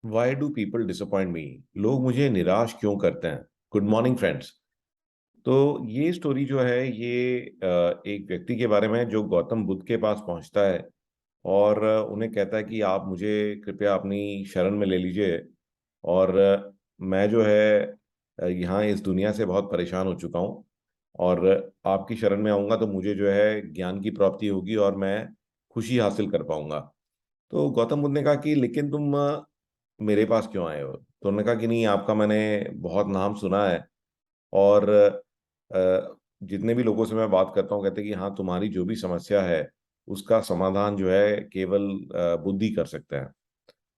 Why do people disappoint मी? लोग मुझे निराश क्यों करते हैं? Good morning friends. तो ये स्टोरी जो है ये एक व्यक्ति के बारे में है जो गौतम बुद्ध के पास पहुंचता है और उन्हें कहता है कि आप मुझे कृपया अपनी शरण में ले लीजिए। और मैं जो है यहाँ इस दुनिया से बहुत परेशान हो चुका हूँ और आपकी शरण में आऊँगा तो मुझे जो है ज्ञान की प्राप्ति होगी और मैं खुशी हासिल कर पाऊंगा। तो गौतम बुद्ध ने कहा कि लेकिन तुम मेरे पास क्यों आए हो? तो उन्होंने कहा कि नहीं, आपका मैंने बहुत नाम सुना है और जितने भी लोगों से मैं बात करता हूँ कहते हैं कि हाँ, तुम्हारी जो भी समस्या है उसका समाधान जो है केवल बुद्धि कर सकते हैं।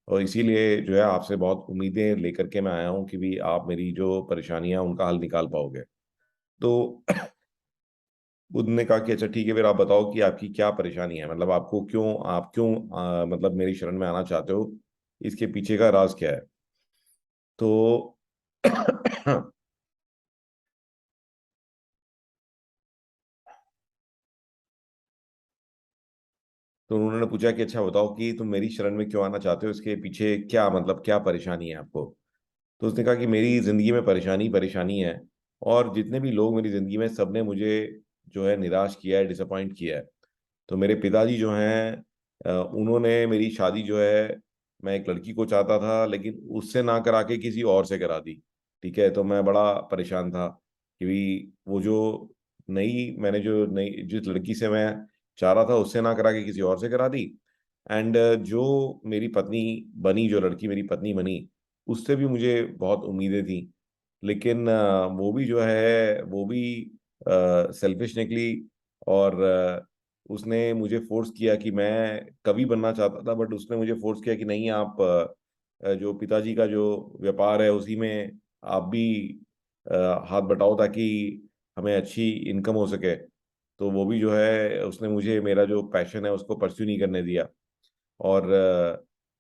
और इसीलिए जो है आपसे बहुत उम्मीदें लेकर के मैं आया हूँ कि भी आप मेरी जो परेशानियां उनका हल निकाल पाओगे। तो बुद्ध ने कहा कि अच्छा ठीक है, फिर आप बताओ कि आपकी क्या परेशानी है, मतलब आपको क्यों, आप क्यों मतलब मेरी शरण में आना चाहते हो, इसके पीछे का राज क्या है? तो तो उन्होंने पूछा कि अच्छा बताओ कि तुम मेरी शरण में क्यों आना चाहते हो, इसके पीछे क्या, मतलब क्या परेशानी है आपको? तो उसने कहा कि मेरी जिंदगी में परेशानी परेशानी है और जितने भी लोग मेरी जिंदगी में, सबने मुझे जो है निराश किया है, डिसअपॉइंट किया है। तो मेरे पिताजी जो हैं उन्होंने मेरी शादी जो है, मैं एक लड़की को चाहता था लेकिन उससे ना करा के किसी और से करा दी। ठीक है, तो मैं बड़ा परेशान था कि भी वो जो मैंने जो नई जिस लड़की से मैं चाह रहा था उससे ना करा के किसी और से करा दी। एंड जो मेरी पत्नी बनी, जो लड़की मेरी पत्नी बनी, उससे भी मुझे बहुत उम्मीदें थी। लेकिन वो भी जो है वो भी सेल्फिश निकली और उसने मुझे फोर्स किया कि मैं कवि बनना चाहता था, बट उसने मुझे फोर्स किया कि नहीं, आप जो पिताजी का जो व्यापार है उसी में आप भी अ, हाथ बटाओ ताकि हमें अच्छी इनकम हो सके। तो वो भी जो है उसने मुझे मेरा जो पैशन है उसको परस्यू नहीं करने दिया। और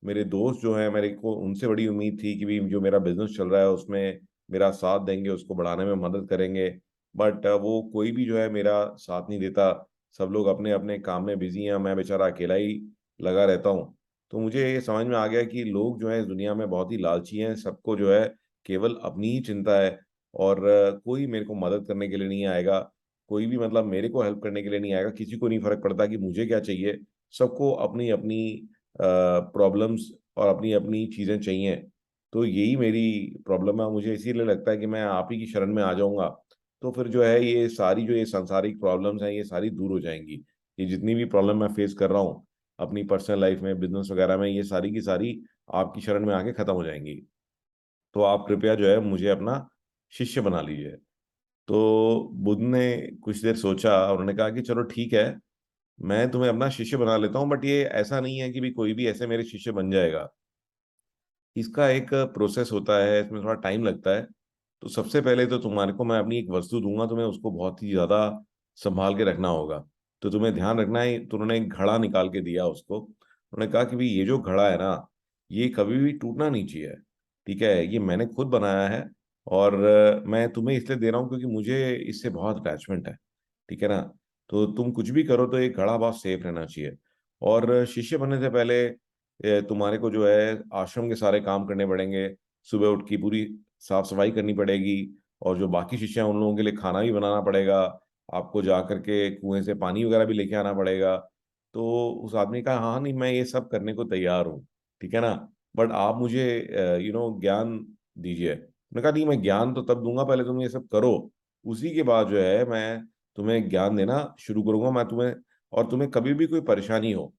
मेरे दोस्त जो हैं, मेरे को उनसे बड़ी उम्मीद थी कि भी जो मेरा बिजनेस चल रहा है उसमें मेरा साथ देंगे, उसको बढ़ाने में मदद करेंगे। बट वो कोई भी जो है मेरा साथ नहीं देता। सब लोग अपने अपने काम में बिजी हैं, मैं बेचारा अकेला ही लगा रहता हूँ। तो मुझे ये समझ में आ गया कि लोग जो है इस दुनिया में बहुत ही लालची हैं, सबको जो है केवल अपनी ही चिंता है। और कोई मेरे को मदद करने के लिए नहीं आएगा, कोई भी मतलब मेरे को हेल्प करने के लिए नहीं आएगा, किसी को नहीं फर्क पड़ता कि मुझे क्या चाहिए। सबको अपनी अपनी प्रॉब्लम्स और अपनी अपनी चीज़ें चाहिए। तो यही मेरी प्रॉब्लम है, मुझे इसीलिए लगता है कि मैं आप ही की शरण में आ जाऊंगा तो फिर जो है ये सारी जो ये सांसारिक प्रॉब्लम्स हैं ये सारी दूर हो जाएंगी। ये जितनी भी प्रॉब्लम मैं फेस कर रहा हूँ अपनी पर्सनल लाइफ में, बिजनेस वगैरह में, ये सारी की सारी आपकी शरण में आके खत्म हो जाएंगी। तो आप कृपया जो है मुझे अपना शिष्य बना लीजिए। तो बुद्ध ने कुछ देर सोचा और उन्होंने कहा कि चलो ठीक है, मैं तुम्हें अपना शिष्य बना लेता हूँ, बट ये ऐसा नहीं है कि भी कोई भी ऐसे मेरे शिष्य बन जाएगा। इसका एक प्रोसेस होता है, इसमें थोड़ा टाइम लगता है। तो सबसे पहले तो तुम्हारे को मैं अपनी एक वस्तु दूंगा, तुम्हें उसको बहुत ही ज्यादा संभाल के रखना होगा। तो तुम्हें ध्यान रखना है। तो उन्होंने एक घड़ा निकाल के दिया उसको, उन्होंने कहा कि भाई ये जो घड़ा है ना, ये कभी भी टूटना नहीं चाहिए। ठीक है, ये मैंने खुद बनाया है और मैं तुम्हें इसलिए दे रहा हूँ क्योंकि मुझे इससे बहुत अटैचमेंट है। ठीक है ना? तो तुम कुछ भी करो तो ये घड़ा बहुत सेफ रहना चाहिए। और शिष्य बनने से पहले तुम्हारे को जो है आश्रम के सारे काम करने पड़ेंगे। सुबह उठ की पूरी साफ सफाई करनी पड़ेगी और जो बाकी शिष्य हैं उन लोगों के लिए खाना भी बनाना पड़ेगा। आपको जा करके कुएं से पानी वगैरह भी लेके आना पड़ेगा। तो उस आदमी ने कहा हाँ नहीं, मैं ये सब करने को तैयार हूँ। ठीक है ना? बट आप मुझे ज्ञान दीजिए। मैंने कहा नहीं, मैं ज्ञान तो तब दूंगा, पहले तुम ये सब करो, उसी के बाद जो है मैं तुम्हें ज्ञान देना शुरू करूंगा। मैं तुम्हें, और तुम्हें कभी भी कोई परेशानी हो,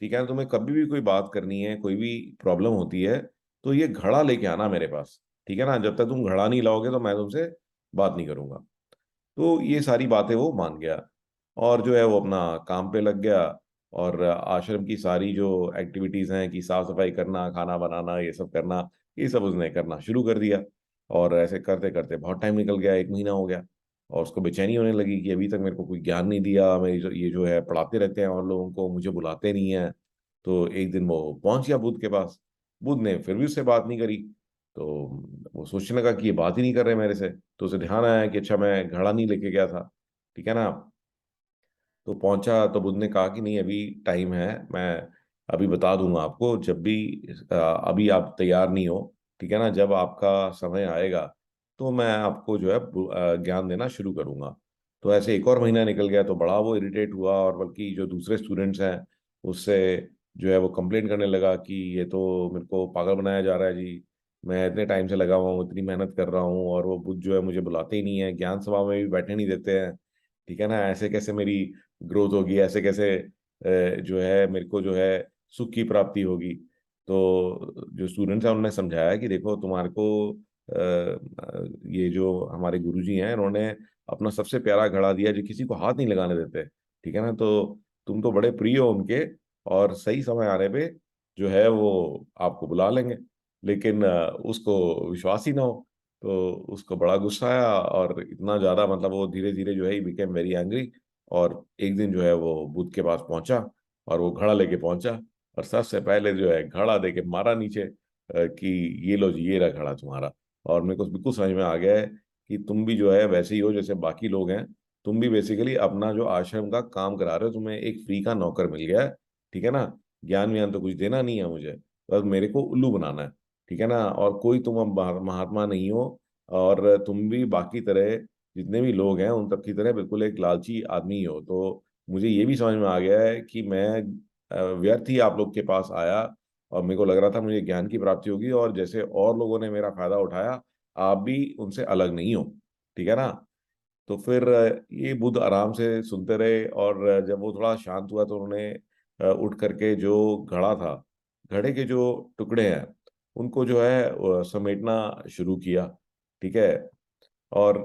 ठीक है ना, तुम्हें कभी भी कोई बात करनी है, कोई भी प्रॉब्लम होती है, तो ये घड़ा लेके आना मेरे पास। ठीक है ना? जब तक तुम घड़ा नहीं लाओगे तो मैं तुमसे बात नहीं करूंगा। तो ये सारी बातें वो मान गया और जो है वो अपना काम पे लग गया। और आश्रम की सारी जो एक्टिविटीज हैं कि साफ सफाई करना, खाना बनाना, ये सब करना, ये सब उसने करना शुरू कर दिया। और ऐसे करते करते बहुत टाइम निकल गया, 1 महीना हो गया। और उसको बेचैनी होने लगी कि अभी तक मेरे को कोई ज्ञान नहीं दिया, मेरी जो ये जो है पढ़ाते रहते हैं और लोगों को, मुझे बुलाते नहीं है। तो एक दिन वो पहुंच गया बुद्ध के पास। बुद्ध ने फिर भी उससे बात नहीं करी। तो वो सोचने लगा कि ये बात ही नहीं कर रहे मेरे से। तो उसे ध्यान आया कि अच्छा, मैं घड़ा नहीं लेके गया था। ठीक है ना? तो पहुंचा तो बुद्ध ने कहा कि नहीं, अभी टाइम है, मैं अभी बता दूंगा आपको जब भी, अभी आप तैयार नहीं हो, ठीक है ना, जब आपका समय आएगा तो मैं आपको जो है ज्ञान देना शुरू करूंगा। तो ऐसे एक और महीना निकल गया तो बड़ा वो इरिटेट हुआ, और बल्कि जो दूसरे स्टूडेंट्स हैं उससे जो है वो कंप्लेंट करने लगा कि ये तो मेरे को पागल बनाया जा रहा है जी, मैं इतने टाइम से लगा हुआ हूँ, इतनी मेहनत कर रहा हूँ, और वो बुद्ध जो है मुझे बुलाते ही नहीं है, ज्ञान सभा में भी बैठने नहीं देते हैं, ठीक है ना, ऐसे कैसे मेरी ग्रोथ होगी, ऐसे कैसे जो है मेरे को जो है सुख की प्राप्ति होगी। तो जो स्टूडेंट्स हैं उन्होंने समझाया कि देखो तुम्हारे को ये जो हमारे गुरुजी हैं इन्होंने अपना सबसे प्यारा घड़ा दिया जो किसी को हाथ नहीं लगाने देते, ठीक है ना, तो तुम तो बड़े प्रिय हो उनके, और सही समय आने पे जो है वो आपको बुला लेंगे। लेकिन उसको विश्वास ही ना हो, तो उसको बड़ा गुस्सा आया, और इतना ज्यादा मतलब वो धीरे धीरे जो है ही बिकेम वेरी एंग्री। और एक दिन जो है वो बुद्ध के पास पहुंचा, और वो घड़ा लेके पहुंचा, और सबसे पहले जो है घड़ा दे के मारा नीचे, कि ये लो जी, ये रहा घड़ा तुम्हारा। और मेरे को बिल्कुल समझ में आ गया है कि तुम भी जो है वैसे ही हो जैसे बाकी लोग हैं। तुम भी बेसिकली अपना जो आश्रम का काम करा रहे हो, तुम्हें एक फ्री का नौकर मिल गया है, ठीक है ना, ज्ञान व्यान तो कुछ देना नहीं है मुझे, बस मेरे को उल्लू बनाना है, ठीक है ना, और कोई तुम अब महात्मा नहीं हो, और तुम भी बाकी तरह जितने भी लोग हैं उन तब की तरह बिल्कुल एक लालची आदमी ही हो। तो मुझे ये भी समझ में आ गया है कि मैं व्यर्थ ही आप लोग के पास आया, और मेरे को लग रहा था मुझे ज्ञान की प्राप्ति होगी, और जैसे और लोगों ने मेरा फायदा उठाया, आप भी उनसे अलग नहीं हो, ठीक है ना। तो फिर ये बुद्ध आराम से सुनते रहे, और जब वो थोड़ा शांत हुआ तो उन्होंने उठ करके जो घड़ा था, घड़े के जो टुकड़े हैं उनको जो है समेटना शुरू किया, ठीक है। और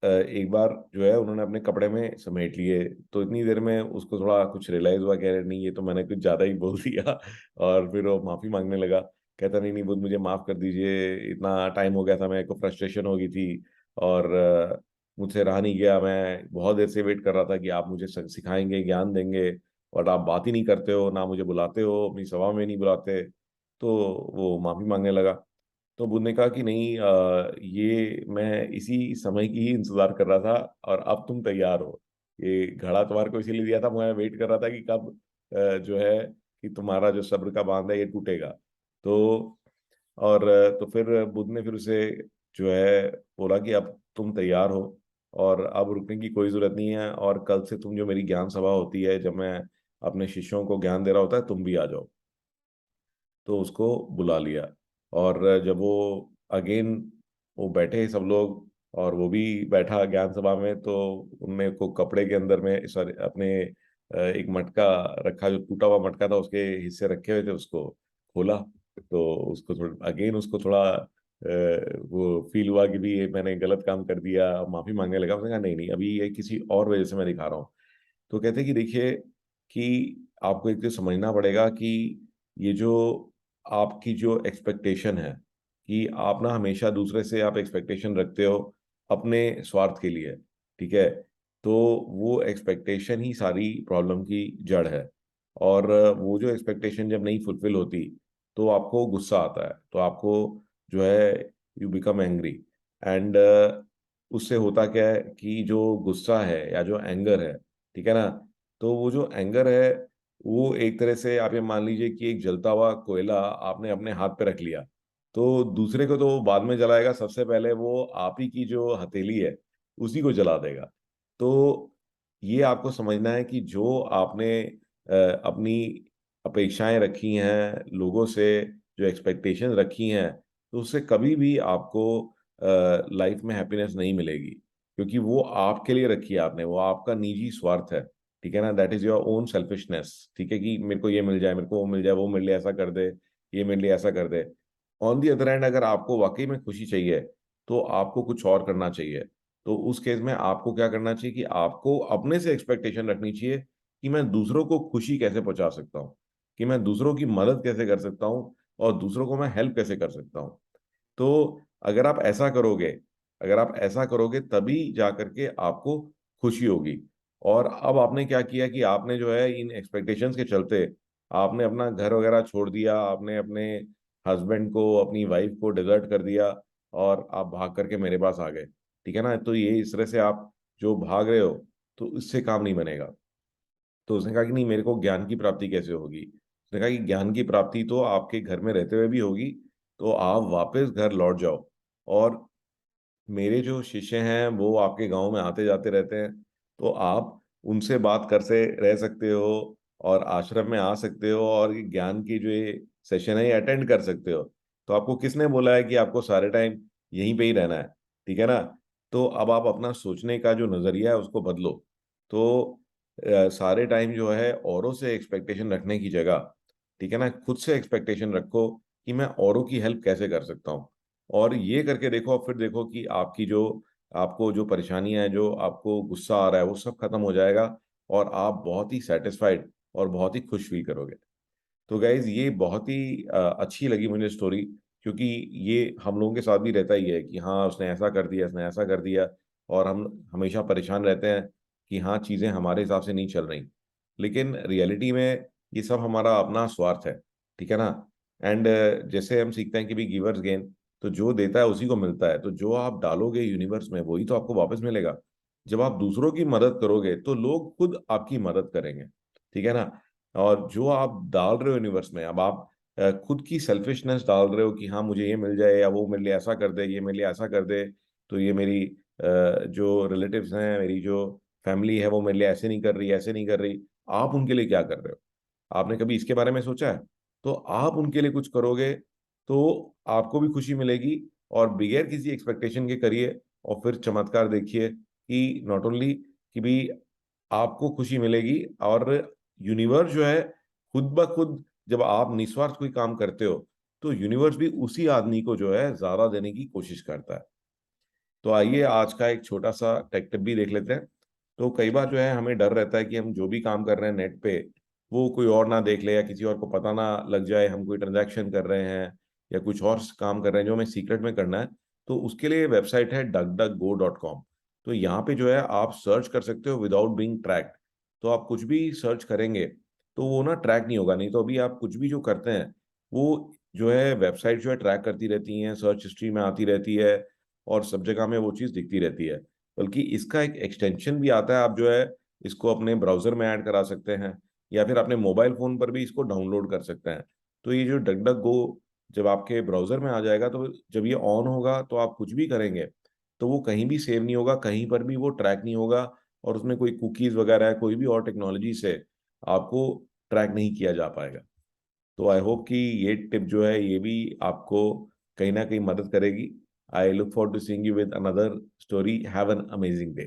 एक बार जो है उन्होंने अपने कपड़े में समेट लिए, तो इतनी देर में उसको थोड़ा कुछ रियलाइज हुआ, कह रहे नहीं ये तो मैंने कुछ ज्यादा ही बोल दिया। और फिर वो माफी मांगने लगा, कहता नहीं नहीं बुद्ध मुझे माफ कर दीजिए, इतना टाइम हो गया था, मेरे को फ्रस्ट्रेशन हो गई थी, और मुझसे रहा नहीं गया, मैं बहुत देर से वेट कर रहा था कि आप मुझे सिखाएंगे, ज्ञान देंगे, और आप बात ही नहीं करते हो, ना मुझे बुलाते हो, अपनी सभा में नहीं बुलाते। तो वो माफी मांगने लगा। तो बुद्ध ने कहा कि नहीं, ये मैं इसी समय की ही इंतजार कर रहा था, और अब तुम तैयार हो, ये घड़ा तुम्हारे को इसीलिए दिया था, मैं वेट कर रहा था कि कब जो है कि तुम्हारा जो सब्र का बांध है ये टूटेगा। तो और तो फिर बुद्ध ने फिर उसे जो है बोला कि अब तुम तैयार हो, और अब रुकने की कोई जरूरत नहीं है, और कल से तुम जो मेरी ज्ञान सभा होती है जब मैं अपने शिष्यों को ज्ञान दे रहा होता है तुम भी आ जाओ। तो उसको बुला लिया, और जब वो अगेन वो बैठे सब लोग, और वो भी बैठा ज्ञान सभा में, तो उनने को कपड़े के अंदर में सॉरी अपने एक मटका रखा, जो टूटा हुआ मटका था उसके हिस्से रखे हुए थे, उसको खोला। तो उसको थोड़ा अगेन उसको थोड़ा वो फील हुआ कि भी ये मैंने गलत काम कर दिया, माफी मांगने लगा। उसने कहा नहीं नहीं, अभी ये किसी और वजह से मैं दिखा रहा हूँ। तो कहते कि देखिए कि आपको एक तो समझना पड़ेगा कि ये जो आपकी जो एक्सपेक्टेशन है, कि आप ना हमेशा दूसरे से आप एक्सपेक्टेशन रखते हो अपने स्वार्थ के लिए, ठीक है, तो वो एक्सपेक्टेशन ही सारी प्रॉब्लम की जड़ है। और वो जो एक्सपेक्टेशन जब नहीं फुलफिल होती तो आपको गुस्सा आता है, तो आपको जो है यू बिकम एंग्री। एंड उससे होता क्या है कि जो गुस्सा है या जो एंगर है, ठीक है ना, तो वो जो एंगर है वो एक तरह से आप ये मान लीजिए कि एक जलता हुआ कोयला आपने अपने हाथ पे रख लिया, तो दूसरे को तो वो बाद में जलाएगा, सबसे पहले वो आप ही की जो हथेली है उसी को जला देगा। तो ये आपको समझना है कि जो आपने अपनी अपेक्षाएं रखी हैं लोगों से, जो एक्सपेक्टेशन रखी हैं, तो उससे कभी भी आपको लाइफ में हैप्पीनेस नहीं मिलेगी, क्योंकि वो आपके लिए रखी है आपने, वो आपका निजी स्वार्थ है, ठीक है ना, that is your own selfishness, ठीक है, कि मेरे को ये मिल जाए, मेरे को वो मिल जाए, वो मेरे लिए ऐसा कर दे, ये मेरे लिए ऐसा कर दे। ऑन दी अदर हैंड अगर आपको वाकई में खुशी चाहिए तो आपको कुछ और करना चाहिए। तो उस केस में आपको क्या करना चाहिए कि आपको अपने से एक्सपेक्टेशन रखनी चाहिए कि मैं दूसरों को खुशी कैसे पहुंचा सकता हूँ, कि मैं दूसरों की मदद कैसे कर सकता हूँ, और दूसरों को मैं हेल्प कैसे कर सकता हूँ। तो अगर आप ऐसा करोगे, अगर आप ऐसा करोगे तभी जा करके आपको खुशी होगी। और अब आपने क्या किया कि आपने जो है इन एक्सपेक्टेशंस के चलते आपने अपना घर वगैरह छोड़ दिया, आपने अपने हस्बैंड को अपनी वाइफ को डिजर्ट कर दिया, और आप भाग करके मेरे पास आ गए, ठीक है ना। तो ये इस तरह से आप जो भाग रहे हो, तो इससे काम नहीं बनेगा। तो उसने कहा कि नहीं, मेरे को ज्ञान की प्राप्ति कैसे होगी। उसने कहा कि ज्ञान की प्राप्ति तो आपके घर में रहते हुए भी होगी, तो आप वापस घर लौट जाओ। और मेरे जो शिष्य हैं वो आपके गांव में आते जाते रहते हैं, तो आप उनसे बात कर से रह सकते हो, और आश्रम में आ सकते हो, और ये ज्ञान की जो ये सेशन है ये अटेंड कर सकते हो। तो आपको किसने बोला है कि आपको सारे टाइम यहीं पे ही रहना है? ठीक है ना? तो अब आप अपना सोचने का जो नजरिया है उसको बदलो। तो सारे टाइम जो है औरों से एक्सपेक्टेशन रखने की जगह, ठीक है ना, खुद से एक्सपेक्टेशन रखो कि मैं औरों की हेल्प कैसे कर सकता हूँ। और ये करके देखो, फिर देखो कि आपकी जो आपको जो परेशानियां हैं, जो आपको गुस्सा आ रहा है, वो सब खत्म हो जाएगा, और आप बहुत ही सेटिस्फाइड और बहुत ही खुश फील करोगे। तो गाइज ये बहुत ही अच्छी लगी मुझे स्टोरी, क्योंकि ये हम लोगों के साथ भी रहता ही है कि हाँ उसने ऐसा कर दिया, उसने ऐसा कर दिया, और हम हमेशा परेशान रहते हैं कि हाँ चीज़ें हमारे हिसाब से नहीं चल रही। लेकिन रियलिटी में ये सब हमारा अपना स्वार्थ है, ठीक है ना? एंड जैसे हम सीखते हैं कि भी गिवर्स गेन, तो जो देता है उसी को मिलता है। तो जो आप डालोगे यूनिवर्स में वही तो आपको वापस मिलेगा। जब आप दूसरों की मदद करोगे तो लोग खुद आपकी मदद करेंगे, ठीक है ना? और जो आप डाल रहे हो यूनिवर्स में, अब आप खुद की सेल्फिशनेस डाल रहे हो कि हाँ मुझे ये मिल जाए, या वो मेरे लिए ऐसा कर दे, ये मेरे लिए ऐसा कर दे, तो ये मेरी जो रिलेटिव्स हैं, मेरी जो फैमिली है वो मेरे लिए ऐसे नहीं कर रही, ऐसे नहीं कर रही। आप उनके लिए क्या कर रहे हो? आपने कभी इसके बारे में सोचा है? तो आप उनके लिए कुछ करोगे तो आपको भी खुशी मिलेगी, और बगैर किसी एक्सपेक्टेशन के करिए, और फिर चमत्कार देखिए कि नॉट ओनली कि भी आपको खुशी मिलेगी, और यूनिवर्स जो है खुद ब खुद, जब आप निस्वार्थ कोई काम करते हो, तो यूनिवर्स भी उसी आदमी को जो है ज्यादा देने की कोशिश करता है। तो आइए आज का एक छोटा सा टेक टिप भी देख लेते हैं। तो कई बार जो है हमें डर रहता है कि हम जो भी काम कर रहे हैं नेट पे, वो कोई और ना देख ले, या किसी और को पता ना लग जाए हम कोई ट्रांजैक्शन कर रहे हैं, या कुछ और काम कर रहे हैं जो हमें सीक्रेट में करना है। तो उसके लिए वेबसाइट है duckduckgo.com। तो यहाँ पे जो है आप सर्च कर सकते हो विदाउट बीइंग ट्रैक्ड। तो आप कुछ भी सर्च करेंगे तो वो ना ट्रैक नहीं होगा। नहीं तो अभी आप कुछ भी जो करते हैं वो जो है वेबसाइट जो है ट्रैक करती रहती हैं, सर्च हिस्ट्री में आती रहती है, और सब जगह में वो चीज़ दिखती रहती है। बल्कि इसका एक एक्सटेंशन भी आता है, आप जो है इसको अपने ब्राउजर में ऐड करा सकते हैं, या फिर अपने मोबाइल फोन पर भी इसको डाउनलोड कर सकते हैं। तो ये जो डक डक गो जब आपके ब्राउजर में आ जाएगा, तो जब ये ऑन होगा तो आप कुछ भी करेंगे तो वो कहीं भी सेव नहीं होगा, कहीं पर भी वो ट्रैक नहीं होगा, और उसमें कोई कुकीज वगैरह है, कोई भी और टेक्नोलॉजी से आपको ट्रैक नहीं किया जा पाएगा। तो आई होप कि ये टिप जो है ये भी आपको कहीं ना कहीं मदद करेगी। I look forward to seeing you with another story. Have an amazing day.